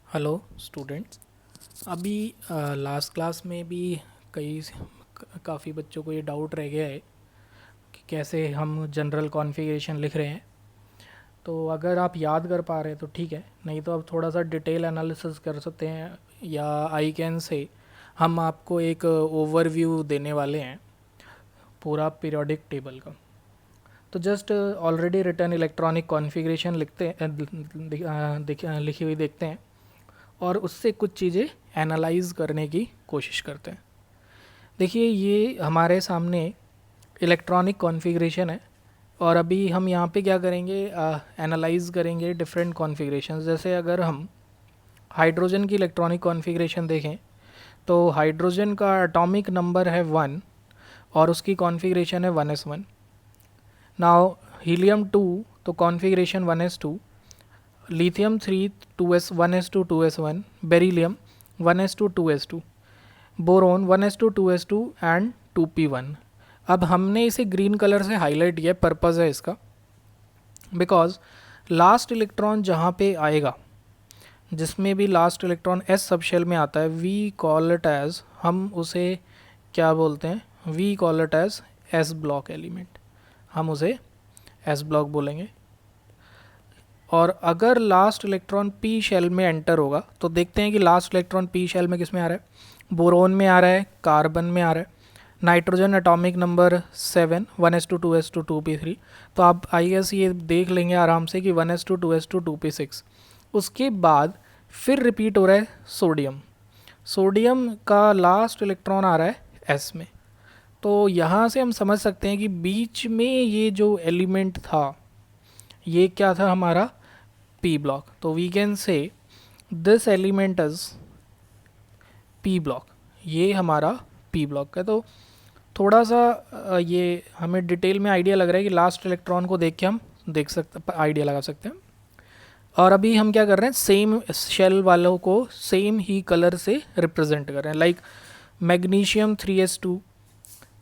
Hello students. अभी last class में भी कई काफ़ी बच्चों को ये डाउट रह गया है कि कैसे हम जनरल कॉन्फ़िगरेशन लिख रहे हैं। तो अगर आप याद कर पा रहे हैं तो ठीक है, नहीं तो अब थोड़ा सा डिटेल एनालिसिस कर सकते हैं, या आई कैन से हम आपको एक ओवरव्यू देने वाले हैं पूरा पीरियोडिक टेबल का। तो just already return electronic configuration लिखते हैं, लिखी हुई देखते हैं और उससे कुछ चीज़ें एनालाइज करने की कोशिश करते हैं। देखिए, ये हमारे सामने इलेक्ट्रॉनिक कॉन्फ़िगरेशन है और अभी हम यहाँ पे क्या करेंगे, एनालाइज करेंगे डिफरेंट कॉन्फ़िगरेशन। जैसे अगर हम हाइड्रोजन की इलेक्ट्रॉनिक कॉन्फ़िगरेशन देखें तो हाइड्रोजन का एटॉमिक नंबर है 1 और उसकी कॉन्फ़िगरेशन है 1s1। नाउ हीलियम 2 तो configuration 1s2, lithium 3 2s 1s2 2s1, beryllium 1s2 2s2, boron 1s2 2s2 and 2p1। अब हमने इसे ग्रीन कलर से हाईलाइट किया, पर्पज़ है इसका बिकॉज लास्ट इलेक्ट्रॉन जहाँ पे आएगा, जिसमें भी last electron s sub shell में आता है, वी कॉल इट एज, हम उसे क्या बोलते हैं, we call it as s block element, हम उसे एस ब्लॉक बोलेंगे। और अगर लास्ट इलेक्ट्रॉन पी शेल में एंटर होगा तो देखते हैं कि लास्ट इलेक्ट्रॉन पी शेल में किस में आ रहा है, बोरोन में आ रहा है, कार्बन में आ रहा है, nitrogen atomic number 7 1s2 2s2 2p3। तो आप आई गेस ये देख लेंगे आराम से कि 1s2 2s2 2p6। उसके बाद फिर रिपीट हो रहा है सोडियम, सोडियम का लास्ट इलेक्ट्रॉन आ रहा है एस में। तो यहाँ से हम समझ सकते हैं कि बीच में ये जो एलिमेंट था ये क्या था, हमारा पी ब्लॉक। तो we can say this element is p block, ये हमारा पी ब्लॉक है। तो थोड़ा सा ये हमें डिटेल में आइडिया लग रहा है कि लास्ट इलेक्ट्रॉन को देख के हम देख सकते, आइडिया लगा सकते हैं। और अभी हम क्या कर रहे हैं, सेम शेल वालों को सेम ही कलर से रिप्रेजेंट कर रहे हैं। लाइक मैग्नीशियम 3s2,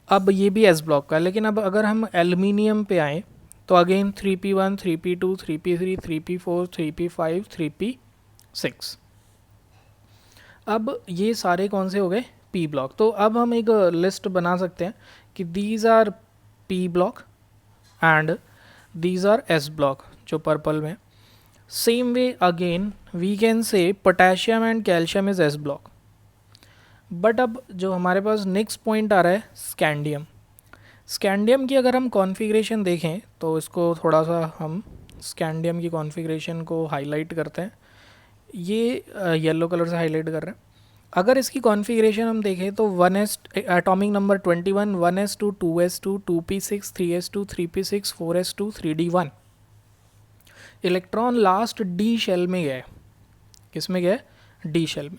अब ये भी एस ब्लॉक का है, लेकिन अब अगर हम एल्युमिनियम पे आएँ तो again 3p1 3p2 3p3 3p4 3p5 3p6। अब ये सारे कौन से हो गए, पी ब्लॉक। तो अब हम एक लिस्ट बना सकते हैं कि these are p block and these are s block, जो पर्पल में। Same way again we can say potassium and calcium is s block. But अब जो हमारे पास नेक्स्ट पॉइंट आ रहा है स्कैंडियम, स्कैंडियम की अगर हम कॉन्फ़िगरेशन देखें तो इसको थोड़ा सा हम स्कैंडियम की कॉन्फ़िगरेशन को हाईलाइट करते हैं, ये येलो कलर से हाईलाइट कर रहे हैं। अगर इसकी कॉन्फ़िगरेशन हम देखें तो 1s atomic number 21 1s2 2s2 2p6 3s2 3p6 4s2 3d1। Electron last d shell में गए, किस में गए, डी शेल में।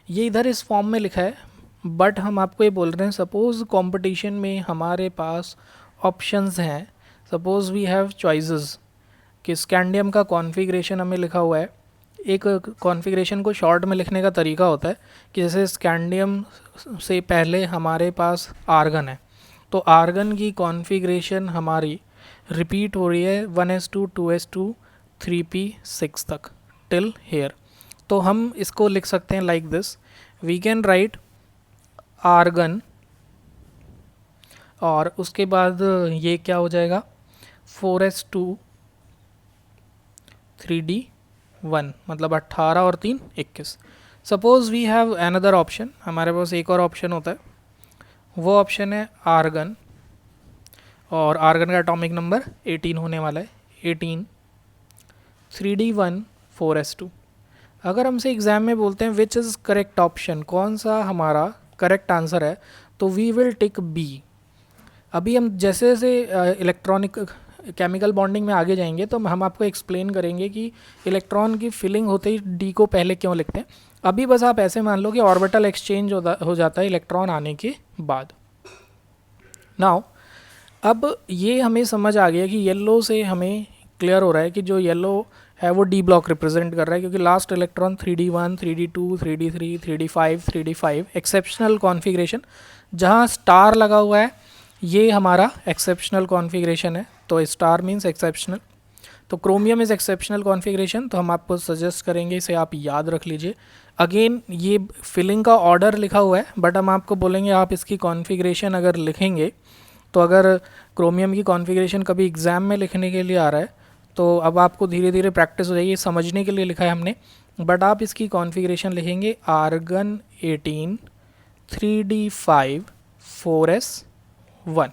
ये इधर इस फॉर्म में लिखा है, बट हम आपको ये बोल रहे हैं सपोज़ कंपटीशन में हमारे पास ऑप्शंस हैं, सपोज़ वी हैव चॉइसेस कि स्कैंडियम का कॉन्फ़िगरेशन हमें लिखा हुआ है। एक कॉन्फ़िगरेशन को शॉर्ट में लिखने का तरीका होता है कि जैसे स्कैंडियम से पहले हमारे पास आर्गन है, तो आर्गन की कॉन्फ़िगरेशन हमारी रिपीट हो रही है 1s2 2s2 3p6 तक टिल हेयर। तो हम इसको लिख सकते हैं like this, we can write argon और उसके बाद ये क्या हो जाएगा 4s2 3d1, मतलब 18 और 3 21। Suppose we have another option, हमारे पास एक और ऑप्शन होता है, वो ऑप्शन है आर्गन, और आर्गन का एटॉमिक नंबर 18 होने वाला है, 18 3d1 4s2। अगर हमसे एग्ज़ाम में बोलते हैं विच इज़ करेक्ट ऑप्शन, कौन सा हमारा करेक्ट आंसर है, तो वी विल टिक बी। अभी हम जैसे जैसे इलेक्ट्रॉनिक केमिकल बॉन्डिंग में आगे जाएंगे तो हम आपको एक्सप्लेन करेंगे कि इलेक्ट्रॉन की फिलिंग होते ही डी को पहले क्यों लिखते हैं। अभी बस आप ऐसे मान लो कि ऑर्बिटल एक्सचेंज हो जाता है इलेक्ट्रॉन आने के बाद। नाउ अब ये हमें समझ आ गया कि येलो से हमें क्लियर हो रहा है कि जो येलो है वो डी ब्लॉक रिप्रेजेंट कर रहा है, क्योंकि last electron 3d1 3d2 3d3 3d5 3d5 exceptional configuration, जहाँ स्टार लगा हुआ है ये हमारा एक्सेप्शनल कॉन्फ़िगरेशन है, तो स्टार मीन्स एक्सेप्शनल। तो क्रोमियम इज़ एक्सेप्शनल कॉन्फ़िगरेशन, तो हम आपको सजेस्ट करेंगे इसे आप याद रख लीजिए। अगेन ये फिलिंग का ऑर्डर लिखा हुआ है, बट हम आपको बोलेंगे आप इसकी कॉन्फ़िगरेशन अगर लिखेंगे, तो अगर क्रोमियम की कॉन्फ़िगरेशन कभी एग्ज़ाम में लिखने के लिए आ रहा है तो अब आपको धीरे धीरे प्रैक्टिस हो जाएगी, समझने के लिए लिखा है हमने, बट आप इसकी कॉन्फ़िगरेशन लिखेंगे argon 18 3d5 4s1।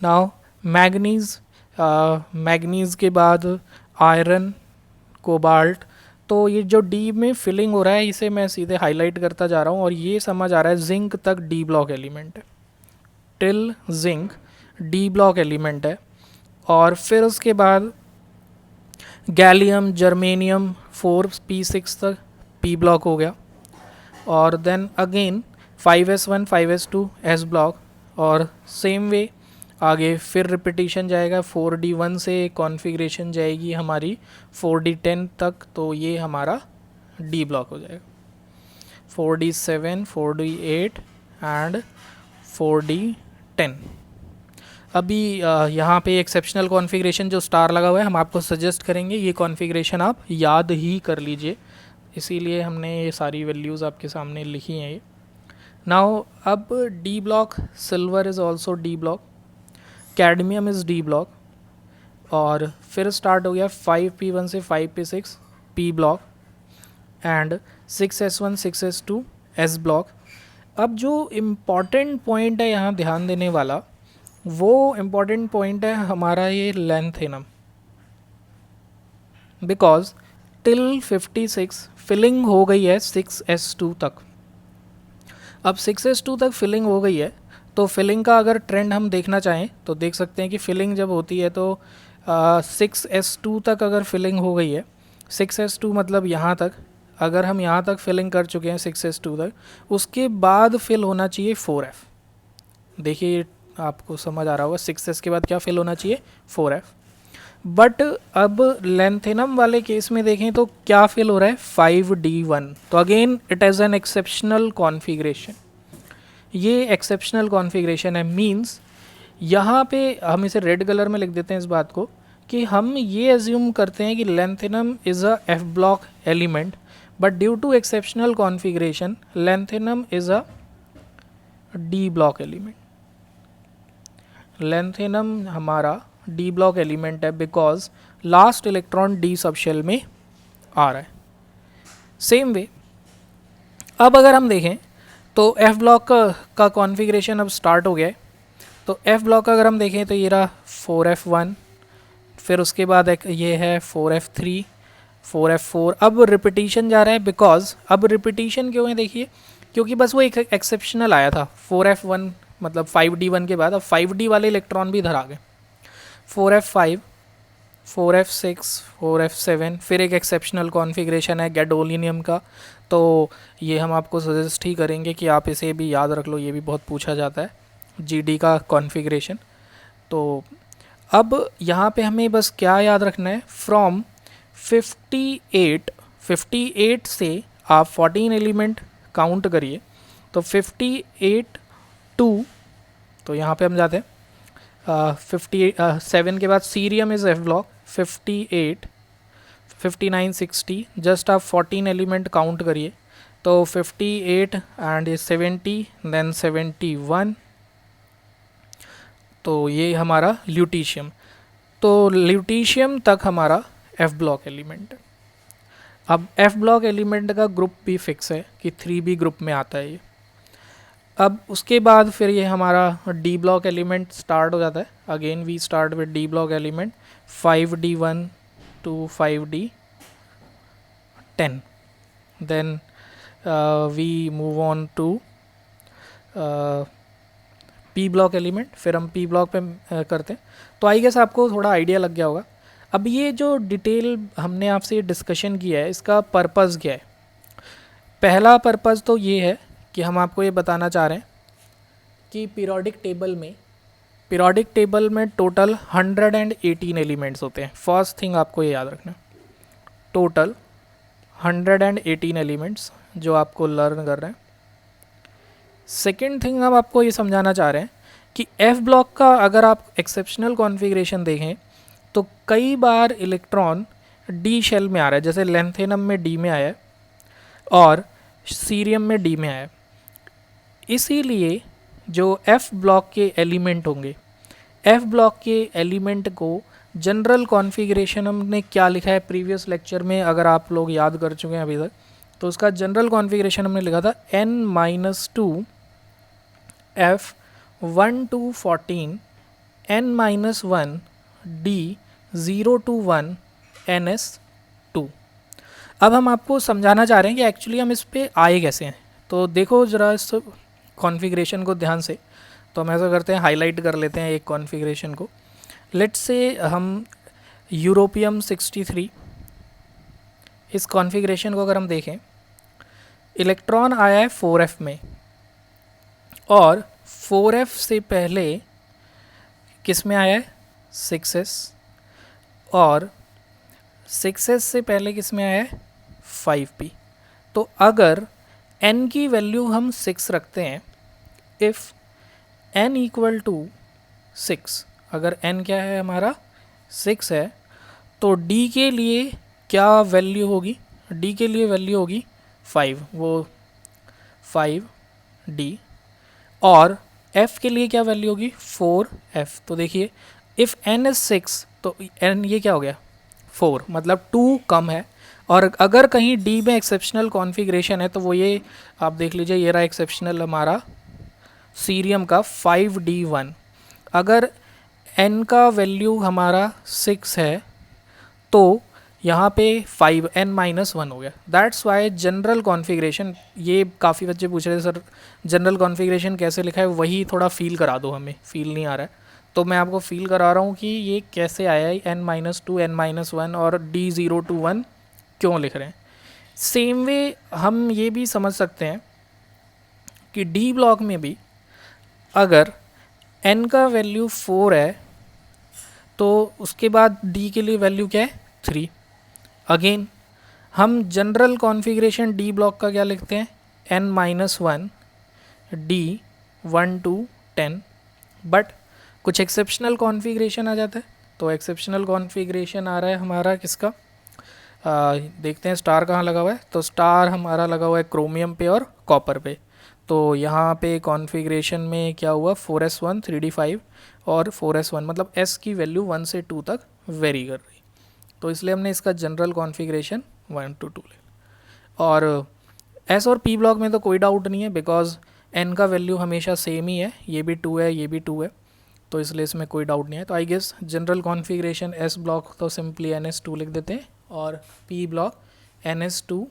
Now manganese, manganese के बाद आयरन, कोबाल्ट। तो ये जो डी में फिलिंग हो रहा है इसे मैं सीधे हाईलाइट करता जा रहा हूँ और ये समझ आ रहा है जिंक तक डी ब्लॉक एलिमेंट है, till zinc D block element है। और फिर उसके बाद गैलियम, जर्मेनियम 4p6 तक पी ब्लॉक हो गया। और then again 5s1 5s2 s block, और सेम वे आगे फिर रिपीटिशन जाएगा 4d1 से कॉन्फ़िगरेशन जाएगी हमारी 4d10 तक, तो ये हमारा डी ब्लॉक हो जाएगा 4d7 4d8 एंड 4d10। अभी यहाँ पे एक्सेप्शनल कॉन्फ़िगरेशन जो स्टार लगा हुआ है हम आपको सजेस्ट करेंगे ये कॉन्फ़िगरेशन आप याद ही कर लीजिए, इसीलिए हमने ये सारी वैल्यूज़ आपके सामने लिखी हैं ये। नाउ अब D block, silver is also D block, cadmium is D block, और फिर स्टार्ट हो गया 5p1 से 5p6 P block and 6s1 6s2 S block. अब जो इम्पॉर्टेंट पॉइंट है यहाँ ध्यान देने वाला, वो इम्पॉर्टेंट पॉइंट है हमारा ये लेंथेनम, बिकॉज टिल 56 फिलिंग हो गई है 6s2 तक। अब 6s2 तक फिलिंग हो गई है, तो फिलिंग का अगर ट्रेंड हम देखना चाहें तो देख सकते हैं कि फिलिंग जब होती है तो 6s2 तक अगर फिलिंग हो गई है, 6s2 मतलब यहाँ तक, अगर हम यहाँ तक फिलिंग कर चुके हैं 6s2 तक, उसके बाद फिल होना चाहिए 4f। देखिए आपको समझ आ रहा होगा 6s के बाद क्या फिल होना चाहिए 4f। बट अब लेंथेनम वाले केस में देखें तो क्या फिल हो रहा है 5d1, तो again it is an exceptional configuration. ये एक्सेप्शनल कॉन्फ़िगरेशन है, मींस यहाँ पे हम इसे रेड कलर में लिख देते हैं इस बात को कि हम ये एज्यूम करते हैं कि lanthanum is a f block element, but due to exceptional configuration lanthanum is a d block element. Lanthanum हमारा डी ब्लॉक एलिमेंट है because last electron d sub shell में आ रहा है। सेम वे अब अगर हम देखें तो एफ ब्लॉक का कॉन्फ़िगरेशन अब स्टार्ट हो गया है। तो एफ ब्लॉक का अगर हम देखें तो ये रहा 4f1, फिर उसके बाद एक ये है 4f3 4f4। अब रिपीटिशन जा रहा है, बिकॉज अब रिपीटिशन क्यों है देखिए, क्योंकि बस वो एक एक्सेप्शनल आया था 4f1 मतलब 5d1 के बाद अब 5d वाले इलेक्ट्रॉन भी इधर आ गए, 4f5 4f6 4f7, फिर एक एक्सेप्शनल कॉन्फ़िगरेशन है गैडोलिनियम का। तो ये हम आपको सजेस्ट ही करेंगे कि आप इसे भी याद रख लो, ये भी बहुत पूछा जाता है जीडी का कॉन्फ़िगरेशन। तो अब यहाँ पे हमें बस क्या याद रखना है, फ्रॉम 58 से आप 14 एलिमेंट काउंट करिए, तो 58 2, तो यहाँ पे हम जाते हैं 57 के बाद cerium is f block 58 59 60, just आप 14 एलिमेंट काउंट करिए, तो 58 एंड 70 देन 71, तो ये हमारा ल्यूटीशियम। तो ल्यूटीशियम तक हमारा एफ ब्लॉक एलिमेंट है। अब एफ ब्लॉक एलिमेंट का ग्रुप भी फिक्स है कि 3b ग्रुप में आता है ये। अब उसके बाद फिर ये हमारा डी ब्लॉक एलिमेंट स्टार्ट हो जाता है। Again we start with d block element 5d1 to 5d10, then we move on to p block element, फिर हम पी ब्लॉक पे करते हैं। तो आई गेस आपको थोड़ा आइडिया लग गया होगा। अब ये जो डिटेल हमने आपसे डिस्कशन किया है इसका पर्पज़ क्या है। पहला पर्पज़ तो ये है कि हम आपको ये बताना चाह रहे हैं कि पीरियोडिक टेबल में टोटल 118 एलिमेंट्स होते हैं। फर्स्ट थिंग आपको ये याद रखना है, टोटल 118 एलिमेंट्स जो आपको लर्न कर रहे हैं। सेकेंड थिंग हम आपको ये समझाना चाह रहे हैं कि एफ ब्लॉक का अगर आप एक्सेप्शनल कॉन्फ़िगरेशन देखें तो कई बार इलेक्ट्रॉन डी शेल में आ रहा है, जैसे लेंथेनम में डी में आया है और सीरियम में डी में आया है। इसीलिए जो एफ ब्लॉक के एलिमेंट होंगे, एफ ब्लॉक के एलिमेंट को जनरल कॉन्फ़िगरेशन हमने क्या लिखा है प्रीवियस लेक्चर में, अगर आप लोग याद कर चुके हैं अभी तक, तो उसका जनरल कॉन्फ़िगरेशन हमने लिखा था n-2 f 1 to 14 n-1 d 0 to 1 ns2। अब हम आपको समझाना चाह रहे हैं कि एक्चुअली हम इस पे आए कैसे हैं। तो देखो ज़रा इस कॉन्फ़िगरेशन को ध्यान से। तो हम ऐसा करते हैं, हाईलाइट कर लेते हैं एक कॉन्फ़िगरेशन को। लेट्स से हम यूरोपियम 63, इस कॉन्फ़िगरेशन को अगर हम देखें, इलेक्ट्रॉन आया है 4f में और 4f से पहले किस में आया है 6s, और 6s से पहले किस में आया है 5p। तो अगर n की वैल्यू हम 6 रखते हैं, इफ़ n इक्वल टू 6, अगर n क्या है हमारा 6 है, तो d के लिए क्या वैल्यू होगी, d के लिए वैल्यू होगी 5, वो 5d, और f के लिए क्या वैल्यू होगी 4f। तो देखिए इफ़ n इज 6 तो n ये क्या हो गया 4, मतलब 2 कम है। और अगर कहीं d में एक्सेप्शनल कॉन्फ़िगरेशन है तो वो ये आप देख लीजिए, ये रहा एक्सेप्शनल हमारा सीरियम का 5d1। अगर n का वैल्यू हमारा 6 है तो यहाँ पे 5n-1 हो गया। दैट्स वाई जनरल कॉन्फ़िगरेशन, ये काफ़ी बच्चे पूछ रहे थे सर जनरल कॉन्फ़िगरेशन कैसे लिखा है, वही थोड़ा फील करा दो, हमें फील नहीं आ रहा है, तो मैं आपको फील करा रहा हूँ कि ये कैसे आया है n-2 n-1 और d0 to 1 क्यों लिख रहे हैं। सेम वे हम ये भी समझ सकते हैं कि डी ब्लॉक में भी अगर n का वैल्यू 4 है तो उसके बाद d के लिए वैल्यू क्या है 3। अगेन हम जनरल कॉन्फ़िगरेशन डी ब्लॉक का क्या लिखते हैं n-1 d 1 to 10, बट कुछ एक्सेप्शनल कॉन्फ़िगरेशन आ जाता है। तो एक्सेप्शनल कॉन्फ़िगरेशन आ रहा है हमारा किसका, देखते हैं स्टार कहाँ लगा हुआ है। तो स्टार हमारा लगा हुआ है क्रोमियम पे और कॉपर पे। तो यहाँ पे कॉन्फ़िगरेशन में क्या हुआ 4s1 3d5 और 4s1, मतलब s की वैल्यू 1 से 2 तक वेरी कर रही, तो इसलिए हमने इसका जनरल कॉन्फ़िगरेशन 1 to 2 ले। और s और p ब्लॉक में तो कोई डाउट नहीं है, बिकॉज n का वैल्यू हमेशा सेम ही है, ये भी 2 है ये भी 2 है, तो इसलिए इसमें कोई डाउट नहीं है। तो I guess general configuration s block तो सिंपली ns2 लिख देते हैं, और p ब्लॉक ns2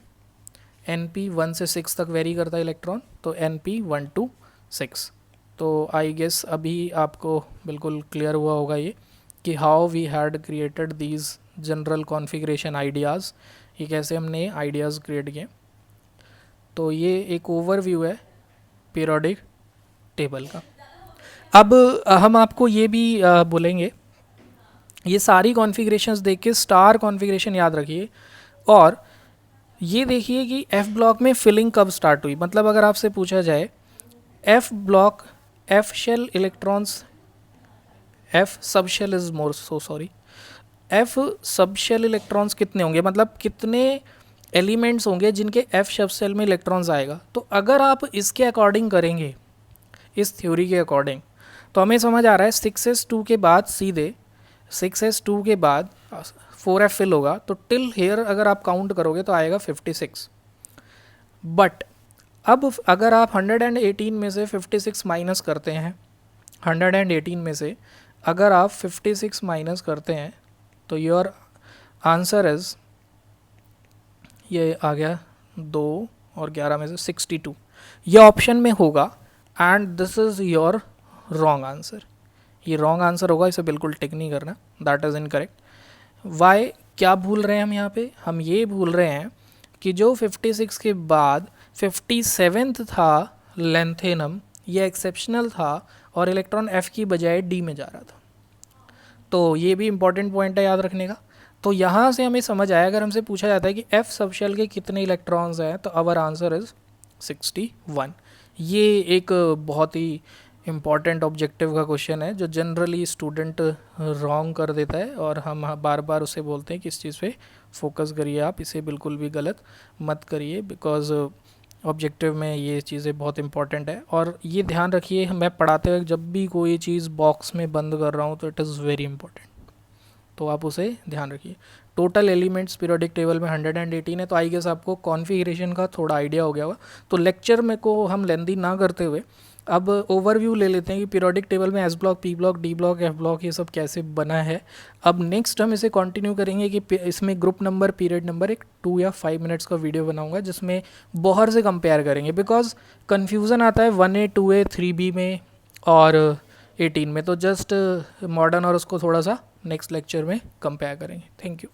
np 1 से 6 तक वेरी करता है इलेक्ट्रॉन, तो np 1 to 6। तो आई गेस अभी आपको बिल्कुल क्लियर हुआ होगा ये कि how we had created these general configuration ideas, ये कैसे हमने आइडियाज़ क्रिएट किए। तो ये एक ओवरव्यू है पीरियोडिक टेबल का। अब हम आपको ये भी बोलेंगे, ये सारी कॉन्फ़िगरेशंस देख के स्टार कॉन्फ़िगरेशन याद रखिए, और ये देखिए कि एफ ब्लॉक में फिलिंग कब स्टार्ट हुई। मतलब अगर आपसे पूछा जाए f block, f shell electrons, f sub shell is more so sorry, f sub shell electrons कितने होंगे, मतलब कितने एलिमेंट्स होंगे जिनके एफ सब शेल में इलेक्ट्रॉन्स आएगा। तो अगर आप इसके अकॉर्डिंग करेंगे, इस थ्योरी के अकॉर्डिंग, तो हमें समझ आ रहा है 6s2 के बाद सीधे 6s2 के बाद 4f फिल होगा, तो टिल हेयर अगर आप काउंट करोगे तो आएगा 56। बट अब अगर आप 118 में से 56 माइनस करते हैं, 118 में से अगर आप 56 माइनस करते हैं तो योर आंसर इज, ये आ गया 2 और 11 में से 62, ये ऑप्शन में होगा, and this is your wrong answer. ये रॉन्ग आंसर होगा, इसे बिल्कुल टिक नहीं करना, दैट इज़ इनकरेक्ट। वाई, क्या भूल रहे हैं हम यहाँ पे, हम ये भूल रहे हैं कि जो 56 के बाद 57th था लेंथेनम, ये एक्सेप्शनल था और इलेक्ट्रॉन एफ की बजाय डी में जा रहा था। तो ये भी इंपॉर्टेंट पॉइंट है याद रखने का। तो यहाँ से हमें समझ आया, अगर हमसे पूछा जाता है कि एफ सबशेल के कितने इलेक्ट्रॉन्स हैं, तो आवर आंसर इज 61। ये एक बहुत ही इम्पॉर्टेंट ऑब्जेक्टिव का क्वेश्चन है जो जनरली स्टूडेंट रॉन्ग कर देता है, और हम बार बार उसे बोलते हैं कि इस चीज़ पे फोकस करिए, आप इसे बिल्कुल भी गलत मत करिए, बिकॉज ऑब्जेक्टिव में ये चीज़ें बहुत इंपॉर्टेंट है। और ये ध्यान रखिए, मैं पढ़ाते वक्त जब भी कोई चीज़ बॉक्स में बंद कर रहा हूँ तो इट इज़ वेरी इंपॉर्टेंट, तो आप उसे ध्यान रखिए। टोटल एलिमेंट्स पीरियोडिक टेबल में 118 है, तो आई गेस आपको कॉन्फ़िगरेशन का थोड़ा आइडिया हो गया होगा। तो लेक्चर में को हम लेंदी ना करते हुए अब ओवरव्यू ले लेते हैं कि पीरियोडिक टेबल में S block, P block, D block, F block ये सब कैसे बना है। अब नेक्स्ट हम इसे कंटिन्यू करेंगे कि इसमें ग्रुप नंबर, पीरियड नंबर, एक 2 या 5 मिनट्स का वीडियो बनाऊंगा जिसमें बाहर से कंपेयर करेंगे, बिकॉज कन्फ्यूज़न आता है 1A, 2A, 3B में और 18 में। तो जस्ट मॉडर्न और उसको थोड़ा सा नेक्स्ट लेक्चर में कंपेयर करेंगे। Thank you.